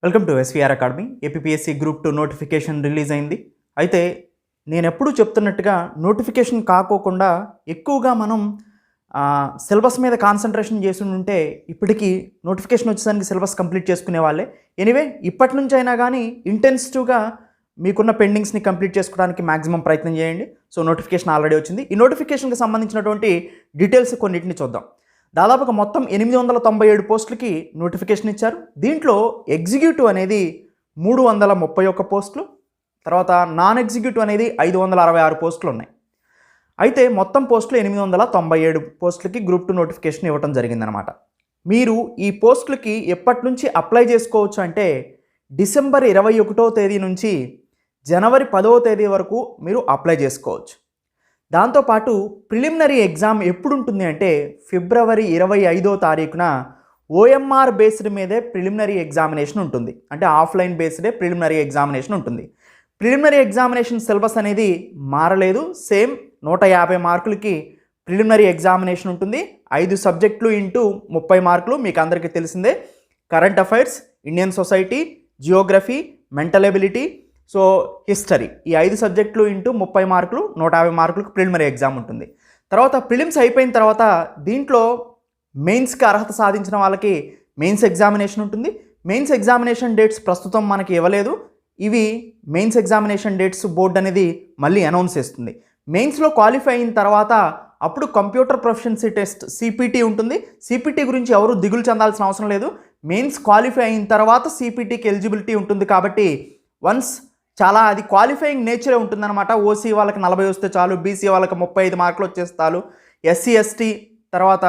Welcome to SVR academy. APSC group 2 notification release అయింది. అయితే నేను ఎప్పుడూ చెప్తున్నట్టుగా నోటిఫికేషన్ కాకోకుండా ఎక్కువగా మనం సిలబస్ మీద కాన్సన్ట్రేషన్ చేసి ఉంటే ఇప్పటికీ నోటిఫికేషన్ వచ్చేసరికి సిలబస్ కంప్లీట్ చేసుకునే వాళ్ళే. ఎనీవే ఇప్పటి నుంచి అయినా కానీ ఇంటెన్సివ్గా మీకున్న పెండింగ్స్ని కంప్లీట్ చేసుకోవడానికి మ్యాక్సిమం ప్రయత్నం చేయండి. సో నోటిఫికేషన్ ఆల్రెడీ వచ్చింది. ఈ నోటిఫికేషన్కి సంబంధించినటువంటి డీటెయిల్స్ కొన్నిటిని చూద్దాం. దాదాపుగా మొత్తం 897 పోస్టులకి నోటిఫికేషన్ ఇచ్చారు. దీంట్లో ఎగ్జిక్యూటివ్ అనేది 331 పోస్టులు, తర్వాత నాన్ ఎగ్జిక్యూటివ్ అనేది 566 పోస్టులు ఉన్నాయి. అయితే మొత్తం పోస్టులు 897 పోస్టులకి గ్రూప్ 2 నోటిఫికేషన్ ఇవ్వడం జరిగిందనమాట. మీరు ఈ పోస్టులకి ఎప్పటి నుంచి అప్లై చేసుకోవచ్చు అంటే డిసెంబర్ 21వ తేదీ నుంచి జనవరి 10వ తేదీ వరకు మీరు అప్లై చేసుకోవచ్చు. దాంతోపాటు ప్రిలిమినరీ ఎగ్జామ్ ఎప్పుడు ఉంటుంది అంటే ఫిబ్రవరి 25వ తారీఖున ఓఎంఆర్ బేస్డ్ మీదే ప్రిలిమినరీ ఎగ్జామినేషన్ ఉంటుంది. అంటే ఆఫ్లైన్ బేస్డే ప్రిలిమినరీ ఎగ్జామినేషన్ ఉంటుంది. ప్రిలిమినరీ ఎగ్జామినేషన్ సిలబస్ అనేది మారలేదు. సేమ్ 150 మార్కులకి ప్రిలిమినరీ ఎగ్జామినేషన్ ఉంటుంది. 5 సబ్జెక్టులు ఇంటూ 30 మార్కులు. మీకు అందరికీ తెలిసిందే. Current affairs, Indian society, Geography, mental ability, so history, ఈ 5 సబ్జెక్టులు ఇంటూ 30 మార్కులు, 150 మార్కులకు ప్రిలిమినరీ ఎగ్జామ్ ఉంటుంది. తర్వాత ప్రిలిమ్స్ అయిపోయిన తర్వాత దీంట్లో మెయిన్స్కి అర్హత సాధించిన వాళ్ళకి మెయిన్స్ ఎగ్జామినేషన్ ఉంటుంది. మెయిన్స్ ఎగ్జామినేషన్ డేట్స్ ప్రస్తుతం మనకి ఇవ్వలేదు. ఇవి మెయిన్స్ ఎగ్జామినేషన్ డేట్స్ బోర్డు అనేది మళ్ళీ అనౌన్స్ చేస్తుంది. మెయిన్స్లో క్వాలిఫై అయిన తర్వాత అప్పుడు కంప్యూటర్ ప్రొఫిషియన్సీ టెస్ట్ సిపిటి ఉంటుంది. సిపిటి గురించి ఎవరు దిగులు చెందాల్సిన అవసరం లేదు. మెయిన్స్ క్వాలిఫై అయిన తర్వాత సిపిటికి ఎలిజిబిలిటీ ఉంటుంది. కాబట్టి వన్స్ చాలా అది క్వాలిఫైయింగ్ నేచరే ఉంటుందన్నమాట. ఓసీ వాళ్ళకి 40 వస్తే చాలు, బీసీ వాళ్ళకి 35 మార్కులు వచ్చేస్తే చాలు, ఎస్సీ ఎస్టీ తర్వాత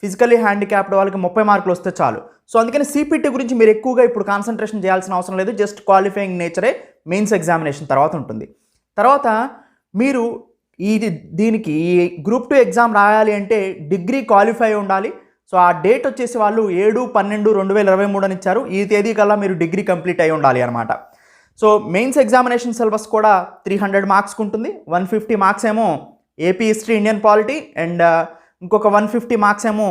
ఫిజికలీ హ్యాండిక్యాప్డ్ వాళ్ళకి 30 మార్కులు వస్తే చాలు. సో అందుకని సిపిటి గురించి మీరు ఎక్కువగా ఇప్పుడు కాన్సన్ట్రేషన్ చేయాల్సిన అవసరం లేదు. జస్ట్ క్వాలిఫైయింగ్ నేచరే మెయిన్స్ ఎగ్జామినేషన్ తర్వాత ఉంటుంది. తర్వాత మీరు దీనికి ఈ గ్రూప్ 2 ఎగ్జామ్ రాయాలి అంటే డిగ్రీ క్వాలిఫై ఉండాలి. సో ఆ డేట్ వచ్చేసి వాళ్ళు 7/12/2023 అని ఇచ్చారు. ఈ తేదీ కల్లా మీరు డిగ్రీ కంప్లీట్ అయి ఉండాలి అనమాట. సో మెయిన్స్ ఎగ్జామినేషన్ సిలబస్ కూడా 300 మార్క్స్కి ఉంటుంది. 150 మార్క్స్ ఏమో AP history, Indian polity, and ఇంకొక 150 మార్క్స్ ఏమో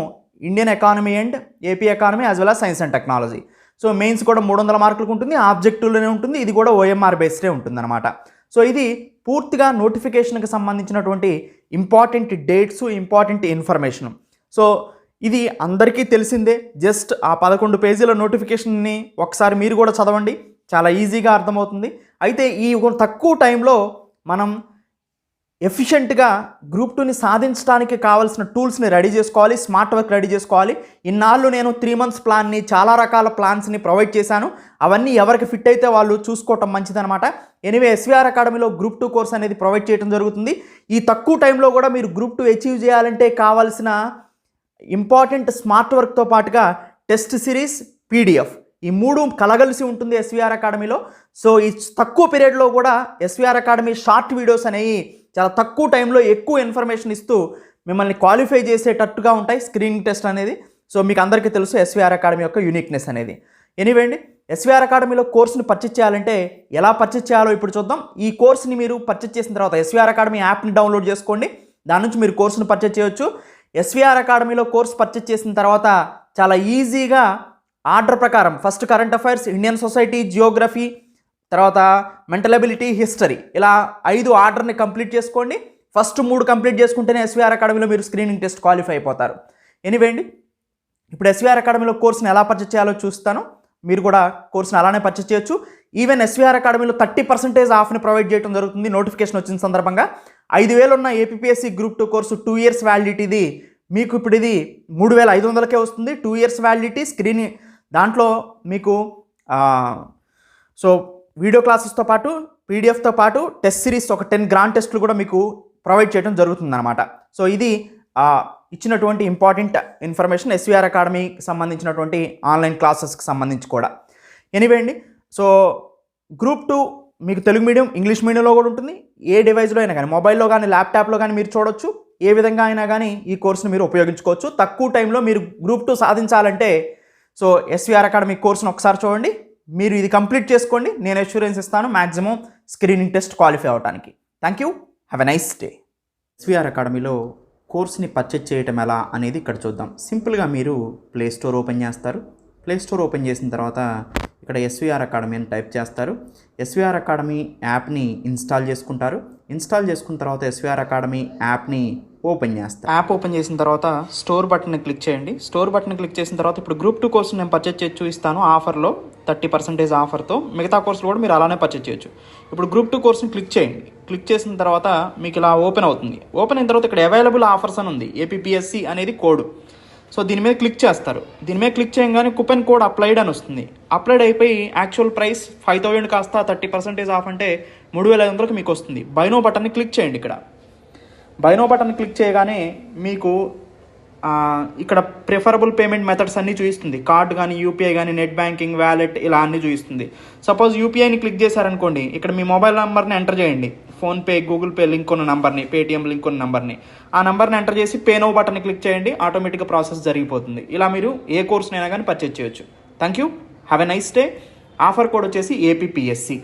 Indian economy and AP economy as well as science and technology. So mains కూడా 300 మార్కులకు ఉంటుంది. ఆబ్జెక్టివ్లోనే ఉంటుంది. ఇది కూడా ఓఎంఆర్ బేస్డే ఉంటుంది అనమాట. సో ఇది పూర్తిగా నోటిఫికేషన్కి సంబంధించినటువంటి important dates, important information. So ఇది అందరికీ తెలిసిందే. జస్ట్ ఆ 11 పేజీల నోటిఫికేషన్ని ఒకసారి మీరు కూడా చదవండి, చాలా ఈజీగా అర్థమవుతుంది. అయితే ఈ తక్కువ టైంలో మనం ఎఫిషియెంట్గా గ్రూప్ 2ని సాధించడానికి కావాల్సిన టూల్స్ని రెడీ చేసుకోవాలి, స్మార్ట్ వర్క్ రెడీ చేసుకోవాలి. ఇన్నాళ్ళు నేను 3 months ప్లాన్ని, చాలా రకాల ప్లాన్స్ని ప్రొవైడ్ చేశాను. అవన్నీ ఎవరికి ఫిట్ అయితే వాళ్ళు చూసుకోవటం మంచిదనమాట. ఎనీవే ఎస్వీఆర్ అకాడమీలో గ్రూప్ 2 కోర్స్ అనేది ప్రొవైడ్ చేయడం జరుగుతుంది. ఈ తక్కువ టైంలో కూడా మీరు గ్రూప్ 2 అచీవ్ చేయాలంటే కావాల్సిన ఇంపార్టెంట్ స్మార్ట్ వర్క్తో పాటుగా టెస్ట్ సిరీస్, పీడిఎఫ్, ఈ 3 కలగలిసి ఉంటుంది ఎస్వీఆర్ అకాడమీలో. సో ఈ తక్కువ పీరియడ్లో కూడా ఎస్వీఆర్ అకాడమీ షార్ట్ వీడియోస్ అనేవి చాలా తక్కువ టైంలో ఎక్కువ ఇన్ఫర్మేషన్ ఇస్తూ మిమ్మల్ని క్వాలిఫై చేసేటట్టుగా ఉంటాయి స్క్రీనింగ్ టెస్ట్ అనేది. సో మీకు అందరికీ తెలుసు ఎస్వీఆర్ అకాడమీ యొక్క యూనిక్నెస్ అనేది. ఎనీవే అండి, ఎస్వీఆర్ అకాడమీలో కోర్సుని పర్చేజ్ చేయాలంటే ఎలా పర్చేజ్ చేయాలో ఇప్పుడు చూద్దాం. ఈ కోర్సుని మీరు పర్చేజ్ చేసిన తర్వాత ఎస్వీఆర్ అకాడమీ యాప్ని డౌన్లోడ్ చేసుకోండి. దాని నుంచి మీరు కోర్సుని పర్చేజ్ చేయొచ్చు. ఎస్వీఆర్ అకాడమీలో కోర్స్ పర్చేజ్ చేసిన తర్వాత చాలా ఈజీగా ఆర్డర్ ప్రకారం first current affairs, Indian society, Geography, తర్వాత మెంటల్ ఎబిలిటీ, హిస్టరీ, ఇలా 5 ఆర్డర్ని కంప్లీట్ చేసుకోండి. ఫస్ట్ 3 కంప్లీట్ చేసుకుంటేనే ఎస్వీఆర్ అకాడమీలో మీరు స్క్రీనింగ్ టెస్ట్ క్వాలిఫై అయిపోతారు. ఎనీవే అండి, ఇప్పుడు ఎస్వీఆర్ అకాడమీలో కోర్సుని ఎలా పర్చేజ్ చేయాలో చూస్తాను. మీరు కూడా కోర్సుని అలానే పర్చేజ్ చేయొచ్చు. ఈవెన్ ఎస్వీఆర్ అకాడమీలో 30% ఆఫ్ని ప్రొవైడ్ చేయడం జరుగుతుంది. నోటిఫికేషన్ వచ్చిన సందర్భంగా 5,000 ఉన్న ఏపీఎస్సీ గ్రూప్ 2 కోర్సు 2 years వ్యాలిడిటీది మీకు ఇప్పుడు ఇది 3,500కే వస్తుంది. 2 years వ్యాలిడిటీ స్క్రీనింగ్. దాంట్లో మీకు సో వీడియో క్లాసెస్తో పాటు పీడిఎఫ్తో పాటు టెస్ట్ సిరీస్ ఒక 10 గ్రాండ్ టెస్టులు కూడా మీకు ప్రొవైడ్ చేయడం జరుగుతుందన్నమాట. సో ఇది ఇచ్చినటువంటి ఇంపార్టెంట్ ఇన్ఫర్మేషన్ ఎస్వీఆర్ అకాడమీకి సంబంధించినటువంటి ఆన్లైన్ క్లాసెస్కి సంబంధించి కూడా. ఎనీవే అండి, సో గ్రూప్ 2 మీకు తెలుగు మీడియం, ఇంగ్లీష్ మీడియంలో కూడా ఉంటుంది. ఏ డివైస్లో అయినా కానీ, మొబైల్లో కానీ, ల్యాప్టాప్లో కానీ మీరు చూడొచ్చు. ఏ విధంగా అయినా కానీ ఈ కోర్సును మీరు ఉపయోగించుకోవచ్చు. తక్కువ టైంలో మీరు గ్రూప్ 2 సాధించాలంటే సో ఎస్వీఆర్ అకాడమీ కోర్సును ఒకసారి చూడండి. మీరు ఇది కంప్లీట్ చేసుకోండి. నేను అష్యూరెన్స్ ఇస్తాను మ్యాక్సిమం స్క్రీనింగ్ టెస్ట్ క్వాలిఫై అవడానికి. Thank you, have a nice day. SVR అకాడమీలో కోర్స్ని పర్చేజ్ చేయటం ఎలా అనేది ఇక్కడ చూద్దాం. సింపుల్గా మీరు ప్లే స్టోర్ ఓపెన్ చేస్తారు. ప్లే స్టోర్ ఓపెన్ చేసిన తర్వాత ఇక్కడ ఎస్విఆర్ అకాడమీ అని టైప్ చేస్తారు. ఎస్విఆర్ అకాడమీ యాప్ని ఇన్స్టాల్ చేసుకుంటారు. ఇన్స్టాల్ చేసుకున్న తర్వాత ఎస్విఆర్ అకాడమీ యాప్ని ఓపెన్ చేస్తారు. యాప్ ఓపెన్ చేసిన తర్వాత స్టోర్ బటన్ని క్లిక్ చేయండి. స్టోర్ బటన్ క్లిక్ చేసిన తర్వాత ఇప్పుడు గ్రూప్ 2 కోర్సు నేను పర్చేజ్ చేసి చూపిస్తాను ఆఫర్లో 30% ఆఫర్తో. మిగతా కోర్సులు కూడా మీరు అలానే పర్చేజ్ చేయొచ్చు. ఇప్పుడు గ్రూప్ 2 కోర్సుని క్లిక్ చేయండి. క్లిక్ చేసిన తర్వాత మీకు ఇలా ఓపెన్ అవుతుంది. ఓపెన్ అయిన తర్వాత ఇక్కడ అవైలబుల్ ఆఫర్స్ అని ఉంది. ఏపీపీఎస్సీ అనేది కోడ్. సో దీని మీద క్లిక్ చేస్తారు. దీని మీద క్లిక్ చేయగానే కూపన్ కోడ్ అప్లైడ్ అని వస్తుంది. అప్లైడ్ అయిపోయి యాక్చువల్ ప్రైస్ 5000 కాస్త 30% ఆఫ్ అంటే 3500కి మీకు వస్తుంది. బైనో బటన్ని క్లిక్ చేయండి. ఇక్కడ బైనో బటన్ క్లిక్ చేయగానే మీకు ఇక్కడ ప్రిఫరబుల్ పేమెంట్ మెథడ్స్ అన్నీ చూపిస్తుంది. కార్డ్ కానీ, యూపీఐ కానీ, నెట్ బ్యాంకింగ్, వ్యాలెట్ ఇలా అన్నీ చూపిస్తుంది. సపోజ్ యూపీఐని క్లిక్ చేశారనుకోండి, ఇక్కడ మీ మొబైల్ నెంబర్ని ఎంటర్ చేయండి. ఫోన్పే, గూగుల్ పే లింక్ ఉన్న నెంబర్ని, పేటిఎం లింక్ ఉన్న నెంబర్ని, ఆ నెంబర్ని ఎంటర్ చేసి పే నౌ బటన్ని క్లిక్ చేయండి. ఆటోమేటిక్గా ప్రాసెస్ జరిగిపోతుంది. ఇలా మీరు ఏ కోర్స్నైనా కానీ పర్చేజ్ చేయొచ్చు. Thank you. Have a nice day. Offer code వచ్చేసి ఏపీపీఎస్సీ.